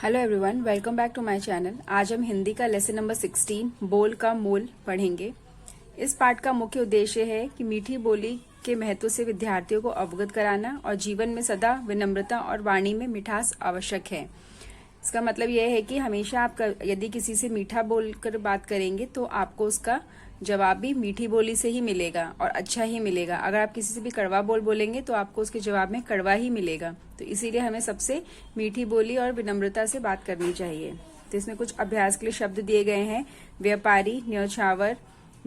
Hello everyone, welcome back to my channel. आज हम हिंदी का लेसन नंबर 16 बोल का मोल पढ़ेंगे। इस पाठ का मुख्य उद्देश्य है कि मीठी बोली के महत्व से विद्यार्थियों को अवगत कराना और जीवन में सदा विनम्रता और वाणी में मिठास आवश्यक है। इसका मतलब यह है कि हमेशा आप यदि किसी से मीठा बोलकर बात करेंगे तो आपको उसका जवाब भी मीठी बोली से ही मिलेगा और अच्छा ही मिलेगा। अगर आप किसी से भी कड़वा बोलेंगे तो आपको उसके जवाब में कड़वा ही मिलेगा। तो इसीलिए हमें सबसे मीठी बोली और विनम्रता से बात करनी चाहिए। तो इसमें कुछ अभ्यास के लिए शब्द दिए गए हैं। व्यापारी, न्यौछावर,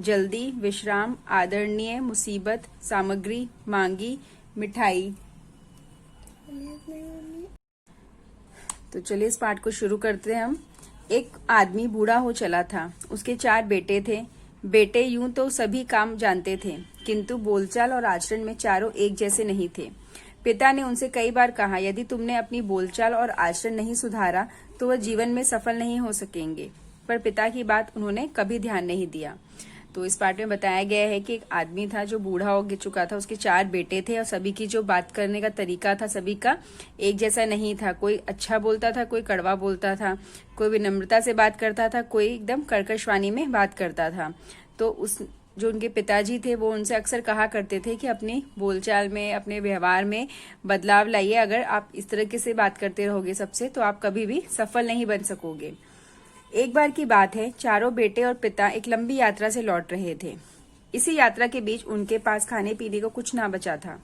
जल्दी, विश्राम, आदरणीय, मुसीबत, सामग्री, मांगी, मिठाई। तो चलिए इस पाठ को शुरू करते हैं हम। एक आदमी बूढ़ा हो चला था। उसके 4 बेटे थे। बेटे यूं तो सभी काम जानते थे, किंतु बोलचाल और आचरण में चारों एक जैसे नहीं थे। पिता ने उनसे कई बार कहा, यदि तुमने अपनी बोलचाल और आचरण नहीं सुधारा तो वह जीवन में सफल नहीं हो सकेंगे, पर पिता की बात उन्होंने कभी ध्यान नहीं दिया। तो इस पाठ में बताया गया है कि एक आदमी था जो बूढ़ा हो चुका था। उसके 4 बेटे थे और सभी की जो बात करने का तरीका था सभी का एक जैसा नहीं था। कोई अच्छा बोलता था, कोई कड़वा बोलता था, कोई विनम्रता से बात करता था, कोई एकदम कर्कश वाणी में बात करता था। तो जो उनके पिताजी थे वो उनसे अक्सर कहा करते थे कि अपनी बोलचाल में, अपने व्यवहार में बदलाव लाइए। अगर आप इस तरीके से बात करते रहोगे सबसे तो आप कभी भी सफल नहीं बन सकोगे। एक बार की बात है, चारों बेटे और पिता एक लंबी यात्रा से लौट रहे थे। इसी यात्रा के बीच उनके पास खाने पीने को कुछ ना बचा था।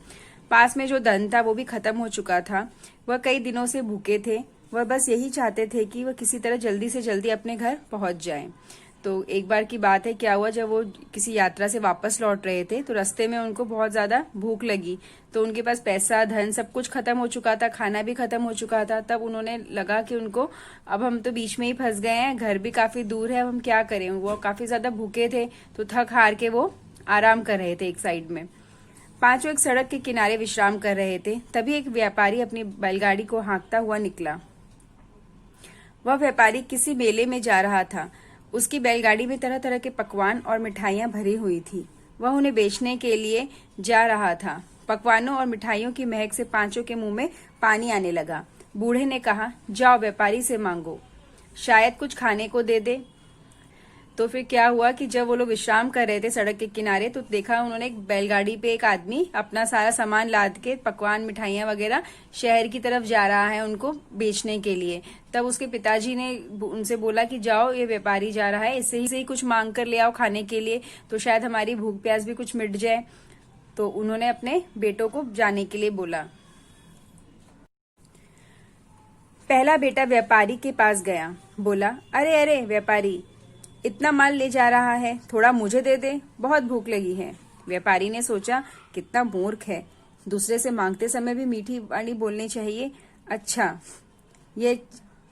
पास में जो धन था वो भी खत्म हो चुका था। वह कई दिनों से भूखे थे। वह बस यही चाहते थे कि वह किसी तरह जल्दी से जल्दी अपने घर पहुंच जाएं। तो एक बार की बात है, क्या हुआ, जब वो किसी यात्रा से वापस लौट रहे थे तो रास्ते में उनको बहुत ज्यादा भूख लगी। तो उनके पास पैसा, धन सब कुछ खत्म हो चुका था, खाना भी खत्म हो चुका था। तब उन्होंने लगा कि उनको अब हम तो बीच में ही फंस गए हैं, घर भी काफी दूर है, अब हम क्या करें। वो काफी ज्यादा भूखे थे तो थक हार के वो आराम कर रहे थे एक साइड में। पांचों एक सड़क के किनारे विश्राम कर रहे थे। तभी एक व्यापारी अपनी बैलगाड़ी को हाँकता हुआ निकला। वह व्यापारी किसी मेले में जा रहा था। उसकी बैलगाड़ी में तरह तरह के पकवान और मिठाइयां भरी हुई थी। वह उन्हें बेचने के लिए जा रहा था। पकवानों और मिठाइयों की महक से पांचों के मुंह में पानी आने लगा। बूढ़े ने कहा, जाओ व्यापारी से मांगो, शायद कुछ खाने को दे दे। तो फिर क्या हुआ कि जब वो लोग विश्राम कर रहे थे सड़क के किनारे तो देखा उन्होंने एक बैलगाड़ी पे एक आदमी अपना सारा सामान लाद के, पकवान, मिठाइयां वगैरह शहर की तरफ जा रहा है उनको बेचने के लिए। तब उसके पिताजी ने उनसे बोला कि जाओ, ये व्यापारी जा रहा है, इससे ही कुछ मांग कर ले आओ खाने के लिए, तो शायद हमारी भूख प्यास भी कुछ मिट जाए। तो उन्होंने अपने बेटों को जाने के लिए बोला। पहला बेटा व्यापारी के पास गया। बोला, अरे अरे व्यापारी, इतना माल ले जा रहा है, थोड़ा मुझे दे दे, बहुत भूख लगी है। व्यापारी ने सोचा, कितना मूर्ख है, दूसरे से मांगते समय भी मीठी वाणी बोलनी चाहिए। अच्छा, ये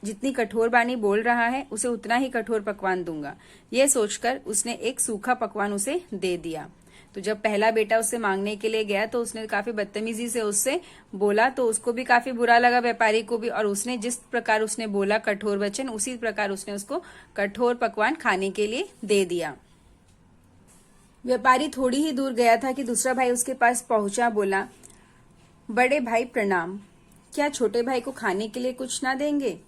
जितनी कठोर वाणी बोल रहा है उसे उतना ही कठोर पकवान दूंगा। यह सोचकर उसने एक सूखा पकवान उसे दे दिया। तो जब पहला बेटा उससे मांगने के लिए गया तो उसने काफी बदतमीजी से उससे बोला, तो उसको भी काफी बुरा लगा, व्यापारी को भी। और उसने जिस प्रकार उसने बोला कठोर वचन, उसी प्रकार उसने उसको कठोर पकवान खाने के लिए दे दिया। व्यापारी थोड़ी ही दूर गया था कि दूसरा भाई उसके पास पहुंचा। बोला, बड़े भाई प्रणाम, क्या छोटे भाई को खाने के लिए कुछ ना देंगे?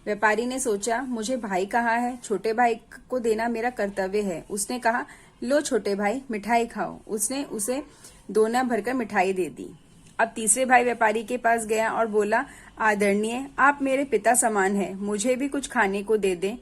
व्यापारी ने सोचा, मुझे भाई कहा है, छोटे भाई को देना मेरा कर्तव्य है। उसने कहा, लो छोटे भाई, मिठाई खाओ। उसने उसे दोना भरकर मिठाई दे दी। अब तीसरे भाई व्यापारी के पास गया और बोला, आदरणीय, आप मेरे पिता समान हैं, मुझे भी कुछ खाने को दे दें।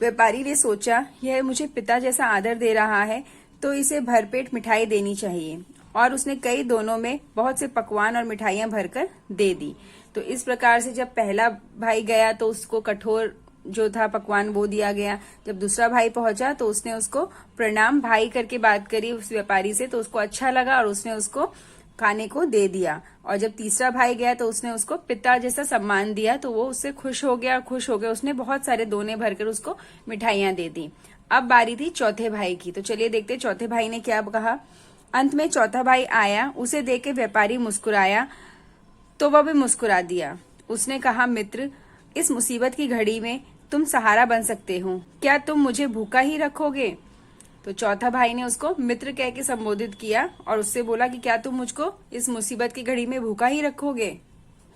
व्यापारी ने सोचा, यह मुझे पिता जैसा आदर दे रहा है तो इसे भरपेट मिठाई देनी चाहिए, और उसने कई दोनों में बहुत से पकवान और मिठाइयां भरकर दे दी। तो इस प्रकार से जब पहला भाई गया तो उसको कठोर जो था पकवान वो दिया गया। जब दूसरा भाई पहुंचा तो उसने उसको प्रणाम भाई करके बात करी उस व्यापारी से, तो उसको अच्छा लगा और उसने उसको खाने को दे दिया। और जब तीसरा भाई गया तो उसने उसको पिता जैसा सम्मान दिया, तो वो उससे खुश हो गया। उसने बहुत सारे दोने भरकर उसको मिठाइयां दे दी। अब बारी थी चौथे भाई की। तो चलिए देखते चौथे भाई ने क्या कहा। अंत में चौथा भाई आया। उसे देख के व्यापारी मुस्कुराया तो वह भी मुस्कुरा दिया। उसने कहा, मित्र, इस मुसीबत की घड़ी में तुम सहारा बन सकते हो, क्या तुम मुझे भूखा ही रखोगे? तो चौथा भाई ने उसको मित्र कह के संबोधित किया और उससे बोला कि क्या तुम मुझको इस मुसीबत की घड़ी में भूखा ही रखोगे?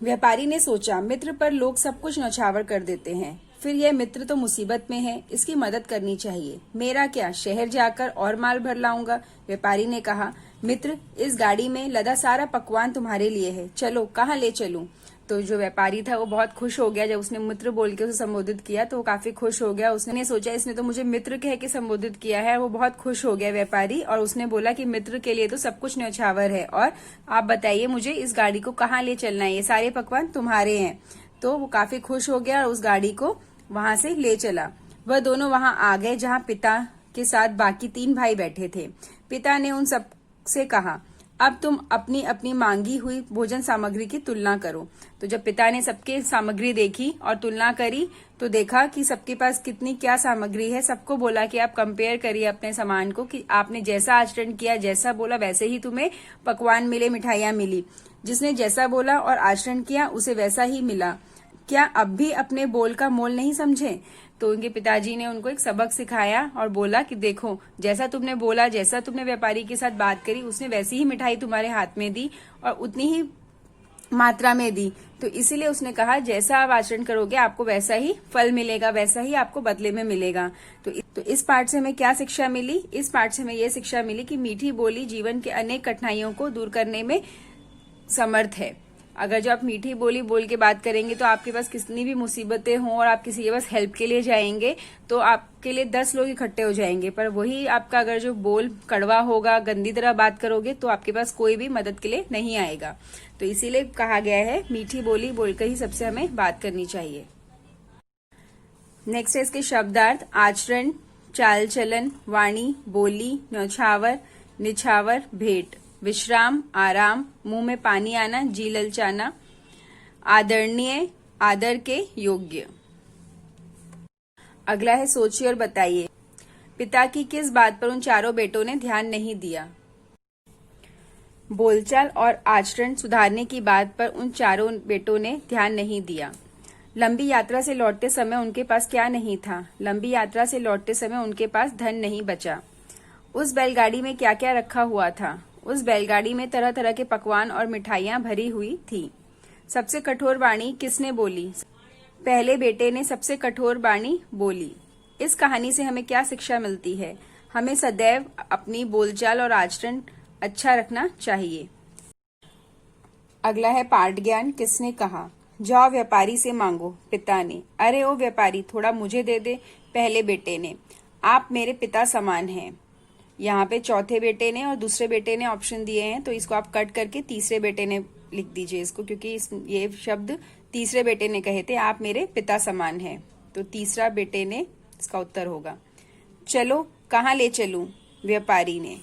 व्यापारी ने सोचा, मित्र पर लोग सब कुछ न्यौछावर कर देते हैं, फिर यह मित्र तो मुसीबत में है, इसकी मदद करनी चाहिए। मेरा क्या, शहर जाकर और माल भर लाऊंगा। व्यापारी ने कहा, मित्र, इस गाड़ी में लदा सारा पकवान तुम्हारे लिए है, चलो कहाँ ले चलूं। तो जो व्यापारी था वो बहुत खुश हो गया। जब उसने मित्र बोल के उसे संबोधित किया तो वो काफी खुश हो गया। उसने सोचा इसने तो मुझे मित्र कह के संबोधित किया है। वो बहुत खुश हो गया व्यापारी, और उसने बोला कि मित्र के लिए तो सब कुछ न्यौछावर है, और आप बताइए मुझे इस गाड़ी को कहाँ ले चलना है, ये सारे पकवान तुम्हारे हैं। तो वो काफी खुश हो गया और उस गाड़ी को वहां से ले चला। वह दोनों वहां आ गए जहां पिता के साथ बाकी 3 भाई बैठे थे। पिता ने उन सब से कहा, अब तुम अपनी अपनी मांगी हुई भोजन सामग्री की तुलना करो। तो जब पिता ने सबके सामग्री देखी और तुलना करी तो देखा कि सबके पास कितनी क्या सामग्री है। सबको बोला कि आप कंपेयर करिए अपने सामान को, कि आपने जैसा आचरण किया, जैसा बोला, वैसे ही तुम्हें पकवान मिले, मिठाइयां मिली। जिसने जैसा बोला और आचरण किया उसे वैसा ही मिला। क्या अब भी अपने बोल का मोल नहीं समझे। तो उनके पिताजी ने उनको एक सबक सिखाया और बोला कि देखो, जैसा तुमने बोला, जैसा तुमने व्यापारी के साथ बात करी, उसने वैसी ही मिठाई तुम्हारे हाथ में दी और उतनी ही मात्रा में दी। तो इसीलिए उसने कहा, जैसा आप आचरण करोगे आपको वैसा ही फल मिलेगा, वैसा ही आपको बदले में मिलेगा। तो इस पाठ से हमें क्या शिक्षा मिली। इस पाठ से हमें ये शिक्षा मिली कि मीठी बोली जीवन के अनेक कठिनाइयों को दूर करने में समर्थ है। अगर जो आप मीठी बोली बोल के बात करेंगे तो आपके पास कितनी भी मुसीबतें हों और आप किसी के पास हेल्प के लिए जाएंगे तो आपके लिए 10 लोग इकट्ठे हो जाएंगे, पर वही आपका अगर जो बोल कड़वा होगा, गंदी तरह बात करोगे तो आपके पास कोई भी मदद के लिए नहीं आएगा। तो इसीलिए कहा गया है मीठी बोली बोलकर ही सबसे हमें बात करनी चाहिए। नेक्स्ट है इसके शब्दार्थ। आचरण, चाल चलन, वाणी, बोली, न्यौछावर, निछावर, भेंट, विश्राम, आराम, मुंह में पानी आना, जी ललचाना, आदरणीय, आदर के योग्य। अगला है सोचिए और बताइए। पिता की किस बात पर उन चारों बेटों ने ध्यान नहीं दिया। बोलचाल और आचरण सुधारने की बात पर उन चारों बेटों ने ध्यान नहीं दिया। लंबी यात्रा से लौटते समय उनके पास क्या नहीं था। लंबी यात्रा से लौटते समय उनके पास धन नहीं बचा। उस बैलगाड़ी में क्या क्या रखा हुआ था। उस बैलगाड़ी में तरह तरह के पकवान और मिठाइयां भरी हुई थी। सबसे कठोर वाणी किसने बोली। पहले बेटे ने सबसे कठोर वाणी बोली। इस कहानी से हमें क्या शिक्षा मिलती है। हमें सदैव अपनी बोलचाल और आचरण अच्छा रखना चाहिए। अगला है पाठ ज्ञान। किसने कहा। जाओ व्यापारी से मांगो। पिता ने। अरे ओ व्यापारी, थोड़ा मुझे दे दे। पहले बेटे ने। आप मेरे पिता समान हैं। यहाँ पे चौथे बेटे ने और दूसरे बेटे ने ऑप्शन दिए हैं, तो इसको आप कट करके तीसरे बेटे ने लिख दीजिए इसको, क्योंकि ये शब्द तीसरे बेटे ने कहे थे, आप मेरे पिता समान हैं। तो तीसरा बेटे ने इसका उत्तर होगा। चलो कहाँ ले चलूं। व्यापारी ने।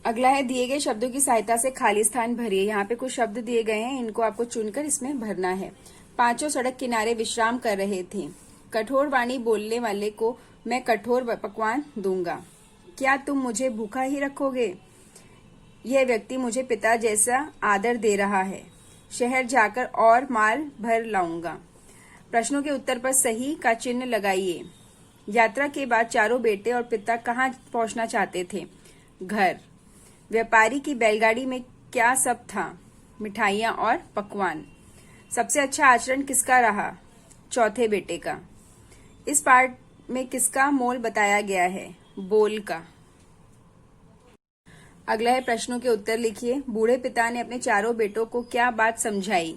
अगला है दिए गए शब्दों की सहायता से खाली स्थान भरिए। यहाँ पे कुछ शब्द दिए गए हैं, इनको आपको चुनकर इसमें भरना है। पांचों सड़क किनारे विश्राम कर रहे थे। कठोर वाणी बोलने वाले को मैं कठोर पकवान दूंगा। क्या तुम मुझे भूखा ही रखोगे। यह व्यक्ति मुझे पिता जैसा आदर दे रहा है। शहर जाकर और माल भर लाऊंगा। प्रश्नों के उत्तर पर सही का चिन्ह लगाइए। यात्रा के बाद चारों बेटे और पिता कहाँ पहुंचना चाहते थे। घर। व्यापारी की बैलगाड़ी में क्या सब था। मिठाइयाँ और पकवान। सबसे अच्छा आचरण किसका रहा। चौथे बेटे का। इस पाठ में किसका मोल बताया गया है। बोल का। अगला है प्रश्नों के उत्तर लिखिए। बूढ़े पिता ने अपने चारों बेटों को क्या बात समझाई।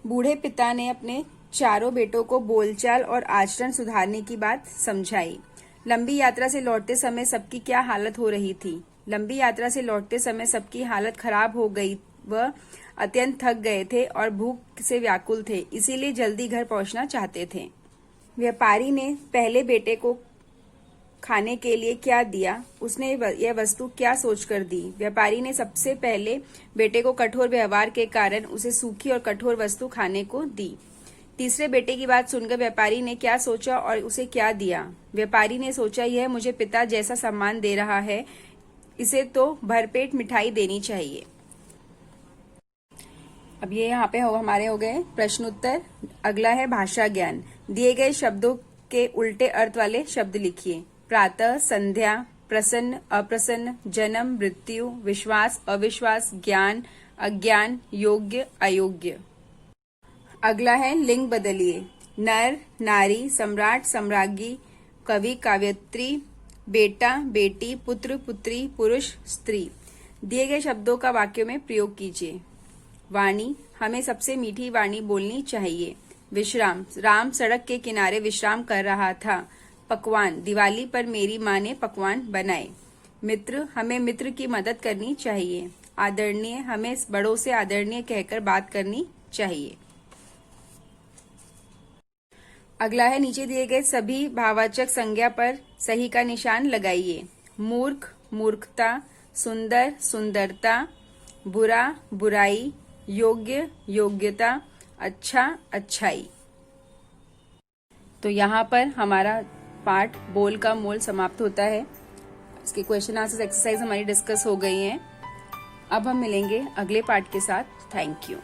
बूढ़े पिता ने अपने चारों बेटों को बोलचाल और आचरण सुधारने की बात समझाई। लंबी यात्रा से लौटते समय सबकी क्या हालत हो रही थी। लंबी यात्रा से लौटते समय सबकी हालत खराब हो गई। वह अत्यंत थक गए थे और भूख से व्याकुल थे, इसीलिए जल्दी घर पहुंचना चाहते थे। व्यापारी ने पहले बेटे को खाने के लिए क्या दिया। उसने यह वस्तु क्या सोचकर दी। व्यापारी ने सबसे पहले बेटे को कठोर व्यवहार के कारण उसे सूखी और कठोर वस्तु खाने को दी। तीसरे बेटे की बात सुनकर व्यापारी ने क्या सोचा और उसे क्या दिया। व्यापारी ने सोचा, यह मुझे पिता जैसा सम्मान दे रहा है, इसे तो भरपेट मिठाई देनी चाहिए। अब ये यहाँ पे हमारे हो गए प्रश्न उत्तर। अगला है भाषा ज्ञान। दिए गए शब्दों के उल्टे अर्थ वाले शब्द लिखिए। प्रातः, संध्या, प्रसन्न अप्रसन्न, जन्म मृत्यु, विश्वास अविश्वास, ज्ञान अज्ञान, योग्य अयोग्य। अगला है लिंग बदलिए। नर नारी, सम्राट सम्राज्ञी, कवि काव्यत्री, बेटा बेटी, पुत्र पुत्री, पुरुष स्त्री। दिए गए शब्दों का वाक्यों में प्रयोग कीजिए। वाणी, हमें सबसे मीठी वाणी बोलनी चाहिए। विश्राम, राम सड़क के किनारे विश्राम कर रहा था। पकवान, दिवाली पर मेरी माँ ने पकवान बनाए। मित्र, हमें मित्र की मदद करनी चाहिए। आदरणीय, हमें बड़ों से आदरणीय कहकर बात करनी चाहिए। अगला है नीचे दिए गए सभी भाववाचक संज्ञा पर सही का निशान लगाइए। मूर्ख मूर्खता, सुंदर सुंदरता, बुरा बुराई, योग्य योग्यता, अच्छा अच्छाई। तो यहाँ पर हमारा पाठ बोल का मोल समाप्त होता है। इसके क्वेश्चन आंसर एक्सरसाइज हमारी डिस्कस हो गई हैं। अब हम मिलेंगे अगले पार्ट के साथ। Thank you.